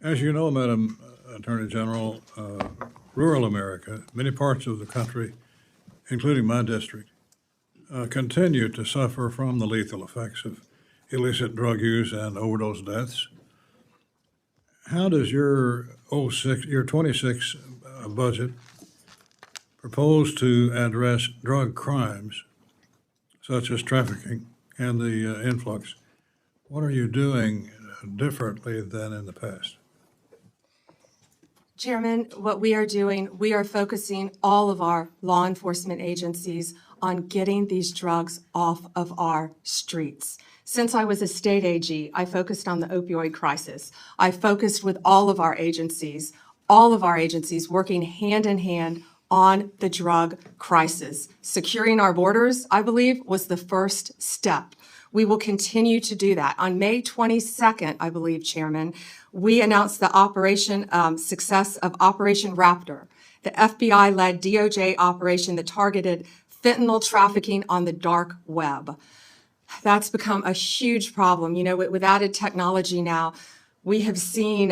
As you know, Madam Attorney General, rural America, many parts of the country, including my district, continue to suffer from the lethal effects of illicit drug use and overdose deaths. How does your 26 budget propose to address drug crimes such as trafficking and the influx? What are you doing differently than in the past? Chairman, what we are doing, we are focusing all of our law enforcement agencies on getting these drugs off of our streets. Since I was a state AG, I focused on the opioid crisis. I focused with all of our agencies working hand in hand on the drug crisis. Securing our borders, I believe, was the first step. We will continue to do that. On May 22nd, I believe, Chairman, we announced the success of Operation Raptor, the FBI-led DOJ operation that targeted fentanyl trafficking on the dark web. That's become a huge problem. You know, with added technology now, we have seen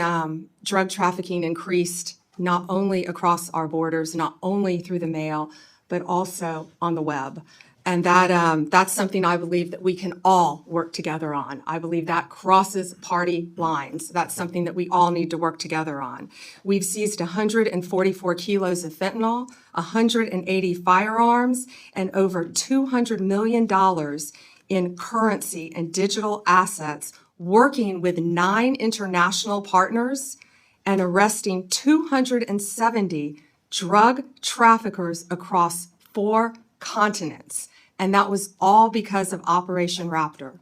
drug trafficking increased not only across our borders, not only through the mail, but also on the web. And that's something I believe that we can all work together on. I believe that crosses party lines. That's something that we all need to work together on. We've seized 144 kilos of fentanyl, 180 firearms, and over $200 million in currency and digital assets, working with 9 international partners and arresting 270 drug traffickers across 4 continents. And that was all because of Operation Raptor.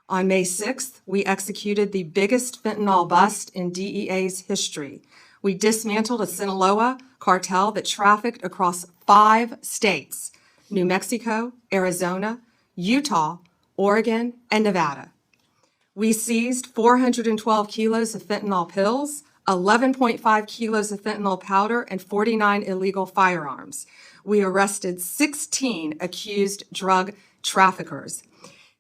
On May 6th, we executed the biggest fentanyl bust in DEA's history. We dismantled a Sinaloa cartel that trafficked across 5 states: New Mexico, Arizona, Utah, Oregon, and Nevada. We seized 412 kilos of fentanyl pills, 11.5 kilos of fentanyl powder, and 49 illegal firearms. We arrested 16 accused drug traffickers.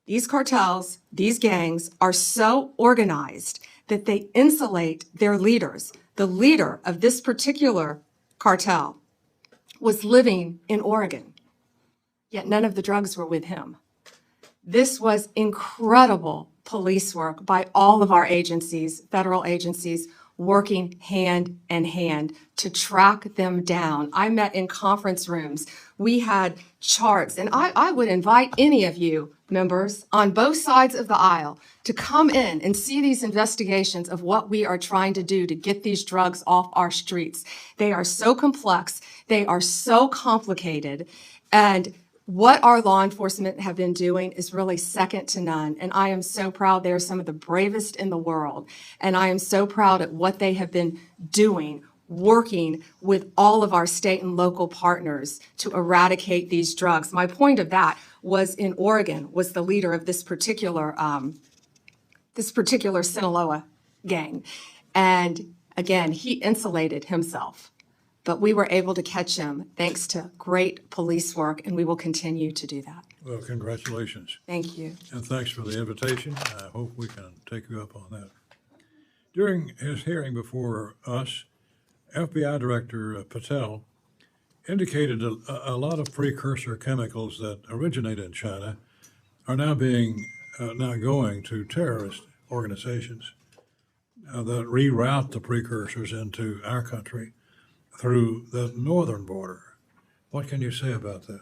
These cartels, these gangs, are so organized that they insulate their leaders. The leader of this particular cartel was living in Oregon, yet none of the drugs were with him. This was incredible police work by all of our agencies, federal agencies, working hand in hand to track them down. I met in conference rooms. We had charts, and I would invite any of you members on both sides of the aisle to come in and see these investigations of what we are trying to do to get these drugs off our streets. They are so complex, they are so complicated, and what our law enforcement have been doing is really second to none. And I am so proud. They are some of the bravest in the world. And I am so proud at what they have been doing, working with all of our state and local partners to eradicate these drugs. My point of that was in Oregon, was the leader of this particular Sinaloa gang. And again, he insulated himself. But we were able to catch him thanks to great police work, and we will continue to do that. Well, congratulations. Thank you. And thanks for the invitation. I hope we can take you up on that. During his hearing before us, FBI Director Patel indicated a lot of precursor chemicals that originate in China are now going to terrorist organizations that reroute the precursors into our country through the northern border. What can you say about that?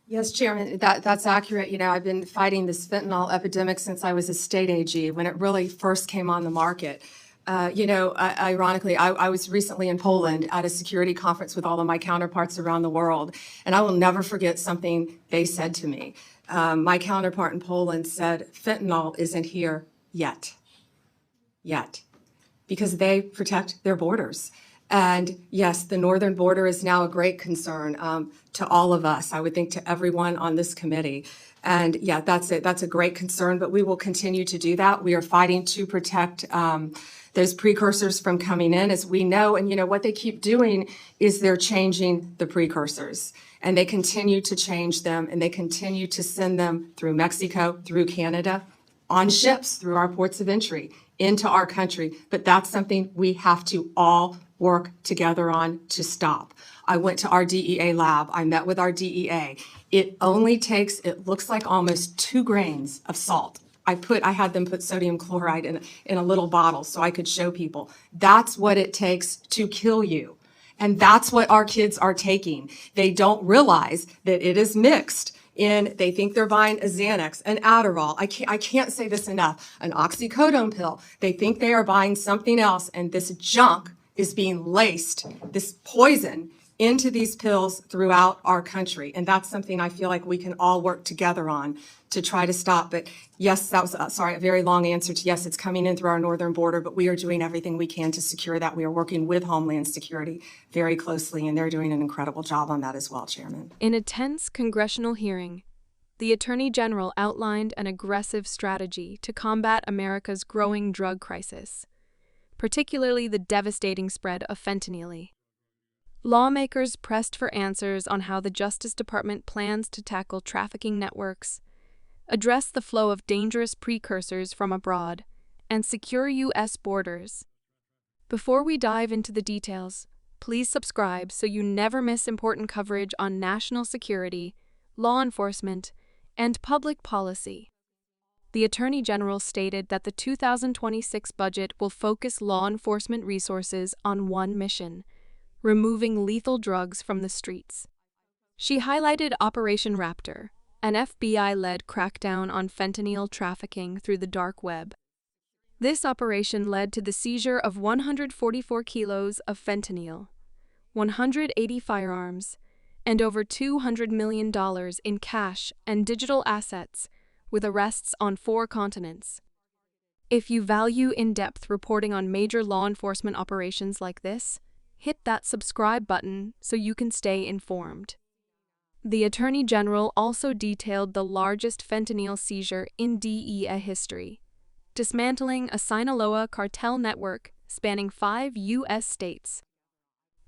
Yes, Chairman, that's accurate. You know, I've been fighting this fentanyl epidemic since I was a state AG, when it really first came on the market. Ironically, I was recently in Poland at a security conference with all of my counterparts around the world, and I will never forget something they said to me. My counterpart in Poland said, fentanyl isn't here yet, because they protect their borders. And yes, the northern border is now a great concern to all of us, I would think to everyone on this committee. And yeah, that's it. That's a great concern, but we will continue to do that. We are fighting to protect those precursors from coming in, as we know. And you know, what they keep doing is they're changing the precursors. And they continue to change them, and they continue to send them through Mexico, through Canada, on ships, through our ports of entry, into our country, but that's something we have to all work together on to stop. I went to our DEA lab. I met with our DEA. It only takes, it looks like almost 2 grains of salt. I had them put sodium chloride in a little bottle so I could show people. That's what it takes to kill you. And that's what our kids are taking. They don't realize that it is mixed in, they think they're buying a Xanax, an Adderall. I can't say this enough, an oxycodone pill. They think they are buying something else, and this junk is being laced, this poison, into these pills throughout our country. And that's something I feel like we can all work together on to try to stop. But yes, that was, sorry, a very long answer to yes, it's coming in through our northern border, but we are doing everything we can to secure that. We are working with Homeland Security very closely, and they're doing an incredible job on that as well, Chairman. In a tense congressional hearing, the Attorney General outlined an aggressive strategy to combat America's growing drug crisis, particularly the devastating spread of fentanyl. Lawmakers pressed for answers on how the Justice Department plans to tackle trafficking networks, address the flow of dangerous precursors from abroad, and secure U.S. borders. Before we dive into the details, please subscribe so you never miss important coverage on national security, law enforcement, and public policy. The Attorney General stated that the 2026 budget will focus law enforcement resources on one mission: removing lethal drugs from the streets. She highlighted Operation Raptor, an FBI-led crackdown on fentanyl trafficking through the dark web. This operation led to the seizure of 144 kilos of fentanyl, 180 firearms, and over $200 million in cash and digital assets, with arrests on 4 continents. If you value in-depth reporting on major law enforcement operations like this, hit that subscribe button so you can stay informed. The Attorney General also detailed the largest fentanyl seizure in DEA history, dismantling a Sinaloa cartel network spanning 5 U.S. states.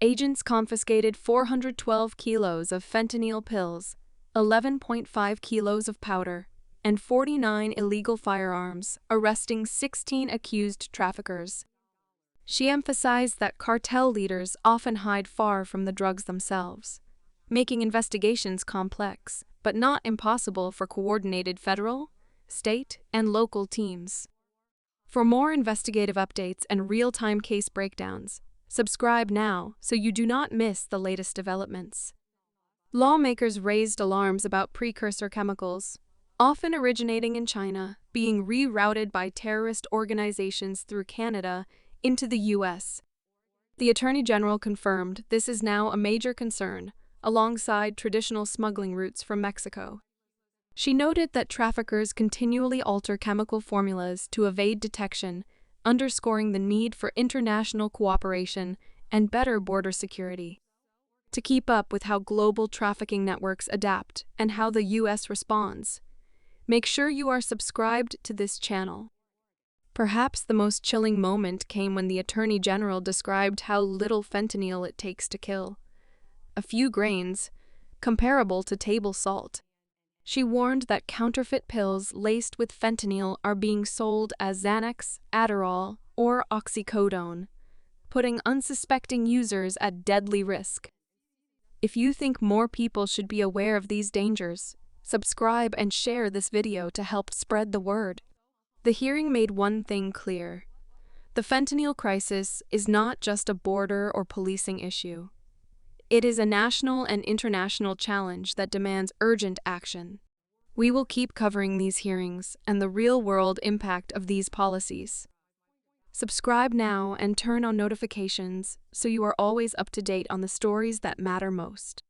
Agents confiscated 412 kilos of fentanyl pills, 11.5 kilos of powder, and 49 illegal firearms, arresting 16 accused traffickers. She emphasized that cartel leaders often hide far from the drugs themselves, making investigations complex, but not impossible for coordinated federal, state, and local teams. For more investigative updates and real-time case breakdowns, subscribe now so you do not miss the latest developments. Lawmakers raised alarms about precursor chemicals, often originating in China, being rerouted by terrorist organizations through Canada into the U.S. The Attorney General confirmed this is now a major concern, alongside traditional smuggling routes from Mexico. She noted that traffickers continually alter chemical formulas to evade detection, underscoring the need for international cooperation and better border security. To keep up with how global trafficking networks adapt and how the U.S. responds, make sure you are subscribed to this channel. Perhaps the most chilling moment came when the Attorney General described how little fentanyl it takes to kill. A few grains, comparable to table salt. She warned that counterfeit pills laced with fentanyl are being sold as Xanax, Adderall, or oxycodone, putting unsuspecting users at deadly risk. If you think more people should be aware of these dangers, subscribe and share this video to help spread the word. The hearing made one thing clear. The fentanyl crisis is not just a border or policing issue. It is a national and international challenge that demands urgent action. We will keep covering these hearings and the real-world impact of these policies. Subscribe now and turn on notifications so you are always up to date on the stories that matter most.